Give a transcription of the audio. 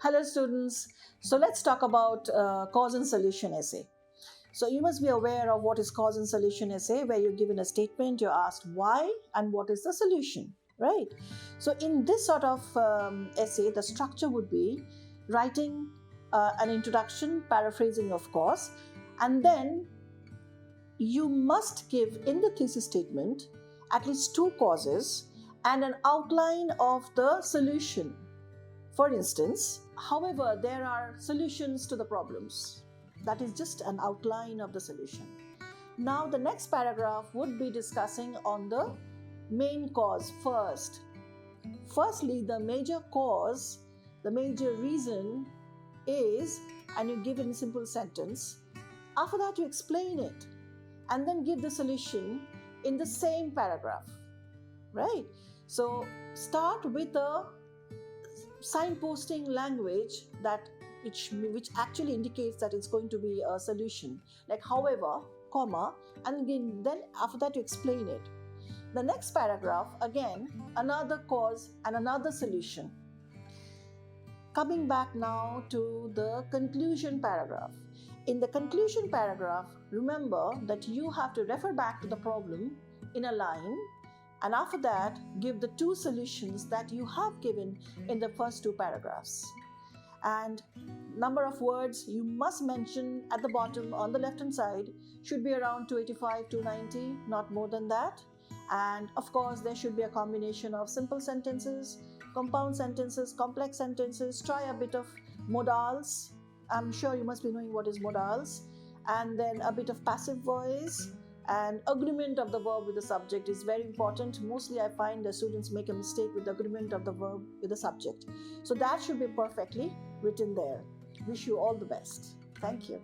Hello students. So let's talk about cause and solution essay. So you must be aware of what is cause and solution essay, where you're given a statement, you're asked why and what is the solution, right? So in this sort of essay, the structure would be writing an introduction, paraphrasing of course, and then you must give in the thesis statement at least two causes and an outline of the solution. For instance, however, there are solutions to the problems. That is just an outline of the solution. Now, the next paragraph would be discussing on the main cause first. Firstly, the major cause, the major reason is, and you give in a simple sentence. After that, you explain it and then give the solution in the same paragraph, right? So, start with a signposting language that which actually indicates that it's going to be a solution, like however, comma, and then after that you explain it. The next paragraph, again, another cause and another solution. Coming back now to the conclusion paragraph. In the conclusion paragraph, remember that you have to refer back to the problem in a line, and after that give the two solutions that you have given in the first two paragraphs. And number of words you must mention at the bottom on the left hand side should be around 285 290, not more than that. And of course there should be a combination of simple sentences, compound sentences, complex sentences. Try a bit of modals. I'm sure you must be knowing what is modals. And then a bit of passive voice, and agreement of the verb with the subject is very important. Mostly I find the students make a mistake with the agreement of the verb with the subject. So that should be perfectly written there. Wish you all the best. Thank you.